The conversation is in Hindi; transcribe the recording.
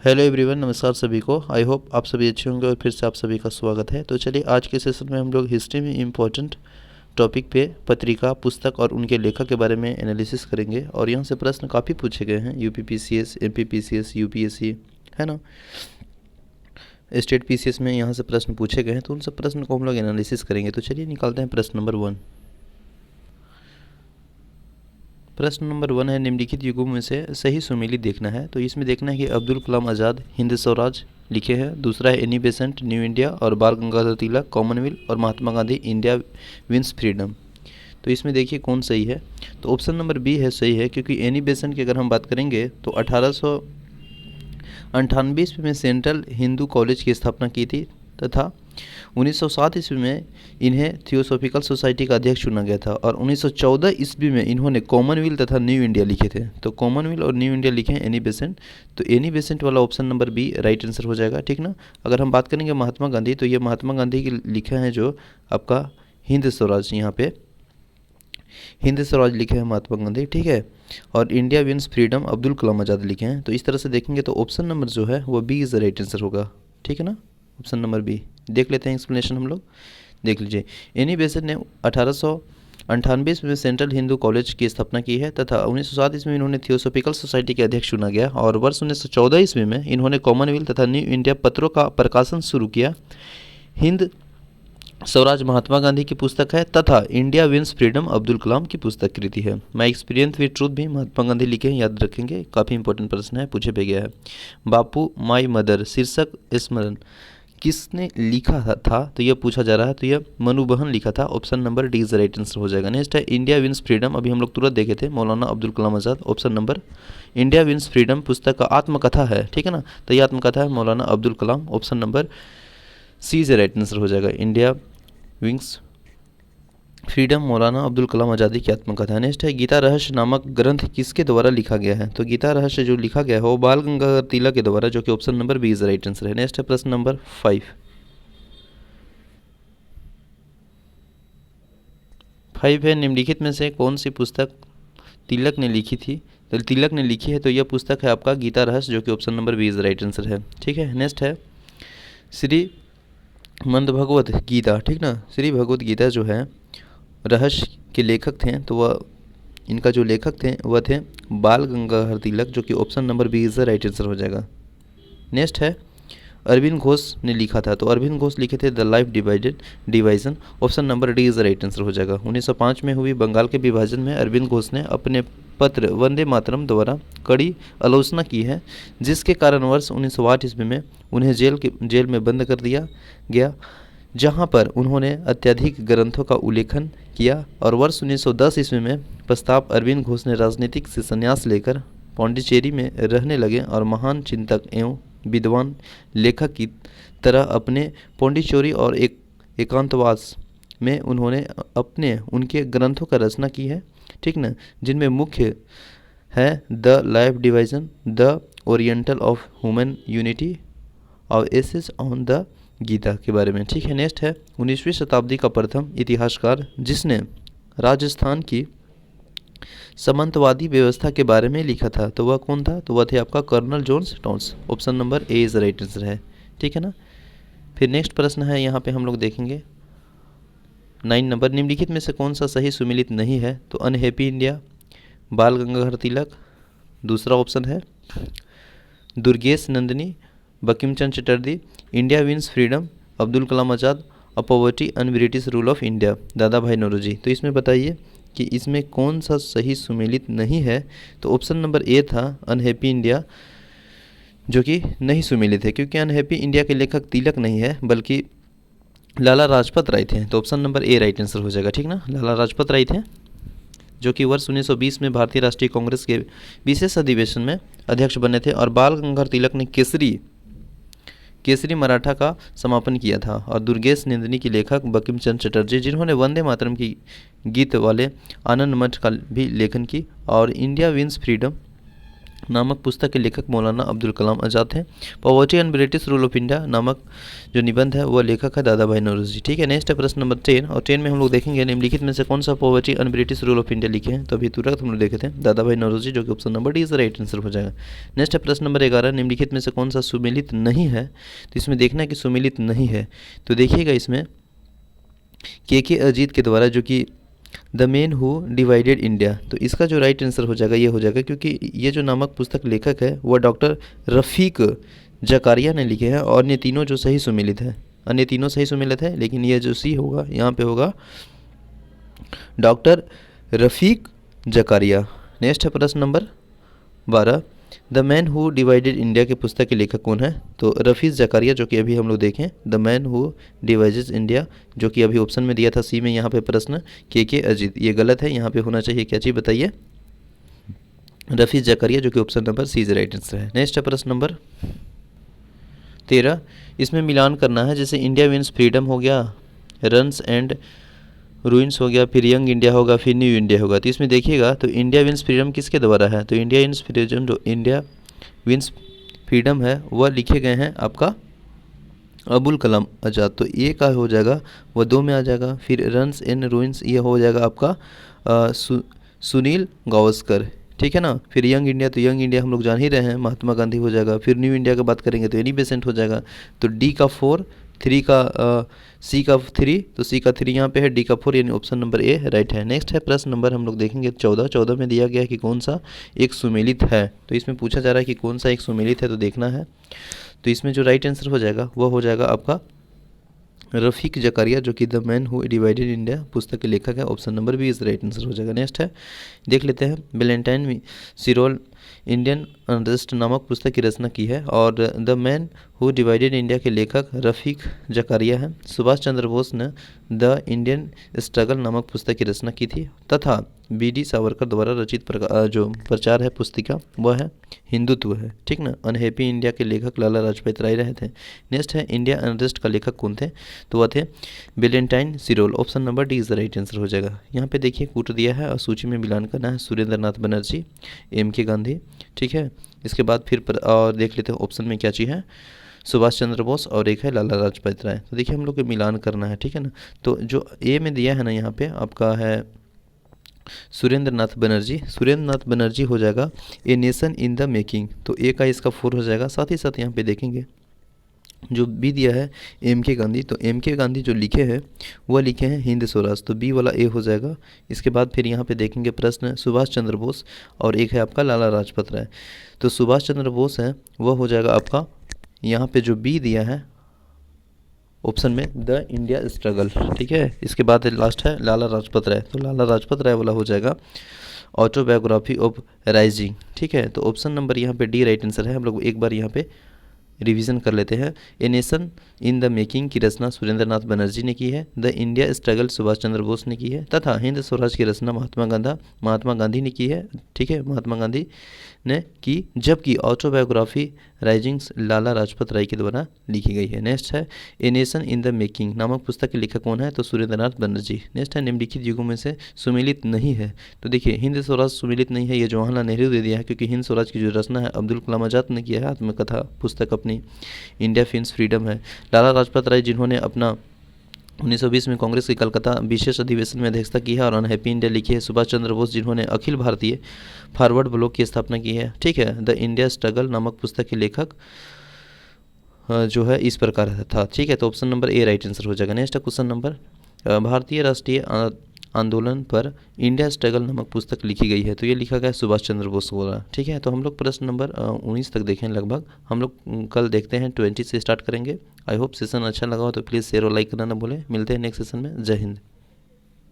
हेलो एवरीवन, नमस्कार सभी को। आई होप आप सभी अच्छे होंगे और फिर से आप सभी का स्वागत है। तो चलिए आज के सेशन में हम लोग हिस्ट्री में इम्पोर्टेंट टॉपिक पे पत्रिका, पुस्तक और उनके लेखक के बारे में एनालिसिस करेंगे। और यहाँ से प्रश्न काफ़ी पूछे गए हैं, यूपीपीसीएस, एमपीपीसीएस, यूपीएससी, है ना, स्टेट पीसीएस में यहाँ से प्रश्न पूछे गए हैं। तो उन सब प्रश्न को हम लोग एनालिसिस करेंगे। तो चलिए निकालते हैं प्रश्न नंबर 1। प्रश्न नंबर 1 है, निम्नलिखित युगों में से सही सुमेलित देखना है। तो इसमें देखना है कि अब्दुल कलाम आज़ाद हिंद स्वराज लिखे हैं। दूसरा है एनी बेसेंट न्यू इंडिया और बाल गंगाधर तिलक कॉमनवेल्थ और Mahatma Gandhi India wins freedom. तो इसमें देखिए कौन सही है। तो ऑप्शन नंबर बी है सही है, क्योंकि एनी बेसेंट की अगर हम बात करेंगे तो 1898 ईस्वी में सेंट्रल हिंदू कॉलेज की स्थापना की थी तथा 1907 ईस्वी में इन्हें थियोसॉफिकल सोसाइटी का अध्यक्ष चुना गया था। और 1914 ईस्वी में इन्होंने कॉमनवेल्थ तथा न्यू इंडिया लिखे थे। तो कॉमनवेल्थ और न्यू इंडिया लिखे हैं एनी बेसेंट। तो एनी बेसेंट वाला option number B right answer हो जाएगा, ठीक ना। अगर हम बात करेंगे महात्मा गांधी, तो ये महात्मा गांधी की लिखा है जो आपका हिंद स्वराज, यहाँ पे हिंद स्वराज लिखे हैं महात्मा गांधी, ठीक है। और India wins freedom Abdul Kalam आज़ाद लिखे हैं। तो इस तरह से देखेंगे तो ऑप्शन नंबर जो है वो B is the right answer होगा, ठीक है ना। ऑप्शन नंबर बी देख लेते हैं, एक्सप्लेनेशन हम लोग देख लीजिए। एनी बेसेंट ने 1898 ईस्वी में सेंट्रल हिंदू कॉलेज की स्थापना की है तथा 1907 ईस्वी में इन्होंने थियोसॉफिकल सोसाइटी के अध्यक्ष चुना गया। और वर्ष 1914 ईस्वी में इन्होंने कॉमनवेल्थ तथा न्यू इंडिया पत्रों का प्रकाशन शुरू किया। हिंद स्वराज महात्मा गांधी की पुस्तक है तथा इंडिया विंस फ्रीडम अब्दुल कलाम की पुस्तक कृति है। माई एक्सपीरियंस विद ट्रूथ भी महात्मा गांधी लिखे हैं, याद रखेंगे, काफ़ी इंपॉर्टेंट प्रश्न है, पूछे पे गया है। बापू माई मदर शीर्षक स्मरण किसने लिखा था, तो यह पूछा जा रहा है। तो यह मनुबहन लिखा था। Option number D is right answer हो जाएगा। नेक्स्ट है इंडिया विंस फ्रीडम, अभी हम लोग तुरंत देखे थे, Maulana Abdul Kalam Azad. Option number India wins freedom पुस्तक का आत्मकथा है, ठीक है ना। तो यह आत्मकथा है Maulana Abdul Kalam. Option number C is right answer हो जाएगा। इंडिया विंग्स फ्रीडम मौलाना अब्दुल कलाम आज़ादी की आत्मकथा। नेक्स्ट है गीता रहस्य नामक ग्रंथ किसके द्वारा लिखा गया है। तो गीता रहस्य जो लिखा गया है वो बाल गंगाधर तिलक के द्वारा, जो कि option number B is right answer है। नेक्स्ट है प्रश्न नंबर 5 है, निम्नलिखित में से कौन सी पुस्तक तिलक ने लिखी थी। तो तिलक ने लिखी है, तो यह पुस्तक है आपका गीता रहस्य, जो कि option number B is right answer है, ठीक है। नेक्स्ट है श्री मंद भगवत गीता, ठीक ना। श्री भगवत गीता जो है रहस्य के लेखक थे, तो वह इनका जो लेखक थे वह थे बाल गंगाधर तिलक, जो कि option number B is the right answer हो जाएगा। नेक्स्ट है अरविंद घोष ने लिखा था। तो अरविंद घोष लिखे थे the life division. Option number D is the right answer हो जाएगा। 1905 में हुई बंगाल के विभाजन में अरविंद घोष ने अपने पत्र वंदे मातरम द्वारा कड़ी आलोचना की है, जिसके कारण वर्ष 1908 ईस्वी में उन्हें जेल में बंद कर दिया गया, जहां पर उन्होंने अत्यधिक ग्रंथों का उल्लेखन किया। और वर्ष 1910 ईस्वी में पश्चात अरविंद घोष ने राजनीतिक से संन्यास लेकर पौंडीचेरी में रहने लगे और महान चिंतक एवं विद्वान लेखक की तरह अपने पौंडीचेरी और एकांतवास में उन्होंने उनके ग्रंथों का रचना की है, ठीक ना, जिनमें मुख्य है the life division, the oriental of human unity और एसेस ऑन द गीता के बारे में, ठीक है। नेक्स्ट है 19वीं शताब्दी का प्रथम इतिहासकार जिसने राजस्थान की सामंतवादी व्यवस्था के बारे में लिखा था, तो वह कौन था। तो वह थे आपका colonel Johns Towns. Option number A is right answer है, ठीक है ना। फिर नेक्स्ट प्रश्न है, यहाँ पे हम लोग देखेंगे 9 नंबर, निम्नलिखित में से कौन सा सही सुमेलित नहीं है। तो अनहैप्पी इंडिया बाल गंगाधर तिलक, दूसरा ऑप्शन है Durgesh Nandini Bankim Chandra Chatterjee, India wins freedom Abdul Kalam Azad, a poverty and British rule of India Dadabhai Naoroji. तो इसमें बताइए कि इसमें कौन सा सही सुमेलित नहीं है। तो ऑप्शन नंबर ए था अनहैप्पी इंडिया, जो कि नहीं सुमेलित है, क्योंकि अनहैप्पी इंडिया के लेखक तिलक नहीं है बल्कि लाला लाजपत राय थे। तो ऑप्शन नंबर ए राइट आंसर हो जाएगा, ठीक ना। लाला लाजपत राय थे, जो कि वर्ष 1920 में भारतीय राष्ट्रीय कांग्रेस के विशेष अधिवेशन में अध्यक्ष बने थे। और बाल गंगाधर तिलक ने केसरी मराठा का समापन किया था। और दुर्गेश नंदिनी की लेखक बंकिम चंद्र चटर्जी, जिन्होंने वंदे मातरम की गीत वाले आनंद मठ का भी लेखन की। और इंडिया विंस फ्रीडम नामक पुस्तक के लेखक मौलाना अब्दुल कलाम आज़ाद हैं। Poverty and British rule of India नामक जो निबंध है वह लेखक है दादा भाई नौरोजी। ठीक है, नेक्स्ट है प्रश्न नंबर 10, और 10 में हम लोग देखेंगे निम्नलिखित में से कौन सा poverty and British rule of India लिखे हैं। तो अभी तुरंत हम लोग देखे थे दादा भाई नौरोजी, जो कि option number D is right answer हो जाएगा। नेक्स्ट है प्रश्न नंबर 11, निम्नलिखित में से कौन सा सुमेलित नहीं है। तो इसमें देखना है कि सुमेलित नहीं है, तो देखिएगा इसमें के अजीत के द्वारा जो कि the man who divided India, तो इसका जो राइट आंसर हो जाएगा ये हो जाएगा, क्योंकि ये जो नामक पुस्तक लेखक है वह डॉक्टर रफ़ीक जकारिया ने लिखे हैं, और अन्य तीनों जो सही सुमेलित है, अन्य तीनों सही सुमेलित है, लेकिन ये जो सी होगा यहाँ पे होगा डॉक्टर रफ़ीक जकारिया। नेक्स्ट है प्रश्न number 12, the man who divided India के पुस्तक के लेखक कौन है। तो रफ़ीक जकारिया, जो कि अभी हम लोग देखें the man who divided India, जो कि अभी ऑप्शन में दिया था सी में, यहाँ पे प्रश्न के अजीत, ये गलत है, यहाँ पे होना चाहिए क्या चीज़ बताइए, रफ़ीक जकारिया, जो कि option number C is right answer है। नेक्स्ट है प्रश्न नंबर 13, इसमें मिलान करना है, जैसे इंडिया विंस फ्रीडम हो गया, रन्स एंड रूइंस हो गया, फिर यंग इंडिया होगा, फिर न्यू इंडिया होगा। तो इसमें देखिएगा तो इंडिया विंस फ्रीडम किसके द्वारा है, तो इंडिया विंस फ्रीडम है वह लिखे गए हैं आपका अबुल कलाम आज़ाद, तो ये का हो जाएगा वह 2 में आ जाएगा। फिर रन्स एंड रूइंस ये हो जाएगा आपका सुनील गावस्कर, ठीक है ना। फिर यंग इंडिया, तो यंग इंडिया हम लोग जान ही रहे हैं महात्मा गांधी हो जाएगा। फिर न्यू इंडिया की बात करेंगे तो एनी बेसेंट हो जाएगा। तो डी का 4, 3 का सी का 3, तो सी का 3 यहाँ पे है, डी का 4, यानी ऑप्शन नंबर ए राइट है। नेक्स्ट है प्रश्न नंबर हम लोग देखेंगे 14 में दिया गया है कि कौन सा एक सुमेलित है। तो इसमें पूछा जा रहा है कि कौन सा एक सुमेलित है, तो देखना है। तो इसमें जो राइट आंसर हो जाएगा वह हो जाएगा आपका रफ़ीक जकारिया, जो कि the man who divided India पुस्तक के लेखक है, option number B is right answer हो जाएगा। नेक्स्ट है देख लेते हैं, वैलेंटाइन सिरोल इंडियन अनरेस्ट नामक पुस्तक की रचना की है, और the man who divided India के लेखक रफ़ीक जकारिया है। सुभाष चंद्र बोस ने द इंडियन स्ट्रगल नामक पुस्तक की रचना की थी, तथा बी.डी. सावरकर द्वारा रचित जो प्रचार है पुस्तिका वह है हिंदुत्व है, ठीक ना। अनहैप्पी इंडिया के लेखक लाला लाजपत राय रहे थे। नेक्स्ट है इंडिया अनरेस्ट का लेखक कौन थे, तो वह थे Valentine सिरोल, option number D is right answer हो जाएगा। यहाँ पे देखिए कूट दिया है और सूची में मिलान करना है, सुरेंद्र नाथ बनर्जी, M.K. गांधी, ठीक है। इसके बाद फिर और देख लेते हैं ऑप्शन में क्या चीज़ है, सुभाष चंद्र बोस और एक है लाला लाजपत राय। तो देखिए हम लोग को मिलान करना है, ठीक है ना। तो जो ए में दिया है ना यहाँ पे आपका है सुरेंद्र नाथ बनर्जी हो जाएगा a nation in the making, तो ए का इसका 4 हो जाएगा। साथ ही साथ यहाँ पे देखेंगे जो बी दिया है M.K. गांधी, तो M.K. गांधी जो लिखे हैं वह लिखे हैं हिंद स्वराज, तो बी वाला ए हो जाएगा। इसके बाद फिर यहाँ पे देखेंगे प्रश्न सुभाष चंद्र बोस और एक है आपका लाला लाजपत राय, तो सुभाष चंद्र बोस है वह हो जाएगा आपका यहाँ पे जो बी दिया है ऑप्शन में द इंडिया स्ट्रगल, ठीक है। इसके बाद लास्ट है लाला लाजपत राय, तो लाला लाजपत राय वाला हो जाएगा ऑटोबायोग्राफी ऑफ राइजिंग, ठीक है। तो ऑप्शन नंबर यहाँ पे डी राइट आंसर है। हम लोग एक बार यहाँ पे रिवीजन कर लेते हैं। A nation in the making की रचना सुरेंद्र नाथ बनर्जी ने की है, the India struggle Subhash Chandra Bose ने की है, तथा हिंद स्वराज की रचना महात्मा गांधी ने की है, ठीक है, महात्मा गांधी ने की, जबकि ऑटोबायोग्राफी राइजिंग्स लाला लाजपत राय के द्वारा लिखी गई है। नेक्स्ट है a nation in the making नामक पुस्तक के लेखक कौन है, तो सुरेंद्र नाथ बनर्जी। नेक्स्ट है निम्नलिखित युगों में से सुमेलित नहीं है, तो देखिए हिंद स्वराज सुमेलित नहीं है, ये जवाहरलाल नेहरू दे दिया है, क्योंकि हिंद स्वराज की जो रचना है अब्दुल कलाम आज़ाद ने किया है, आत्मकथा पुस्तक अपनी इंडिया फिन्स फ्रीडम है। लाला लाजपत राय जिन्होंने अपना 1920 में कांग्रेस के कलकत्ता विशेष अधिवेशन में अध्यक्षता की है और अनहैप्पी इंडिया लिखी है। सुभाष चंद्र बोस जिन्होंने अखिल भारतीय फॉरवर्ड ब्लॉक की स्थापना की है, ठीक है। द इंडिया स्ट्रगल नामक पुस्तक के लेखक जो है इस प्रकार था, ठीक है। तो ऑप्शन नंबर ए राइट आंसर हो जाएगा। नेक्स्ट क्वेश्चन नंबर भारतीय राष्ट्रीय आंदोलन पर इंडिया स्ट्रगल नामक पुस्तक लिखी गई है, तो ये लिखा गया है सुभाष चंद्र बोस द्वारा, ठीक है। तो हम लोग प्रश्न नंबर 19 तक देखें लगभग, हम लोग कल देखते हैं 20 से स्टार्ट करेंगे। आई होप सेशन अच्छा लगा हो तो प्लीज़ शेयर और लाइक करना ना भूलें। मिलते हैं नेक्स्ट सेशन में। जय हिंद।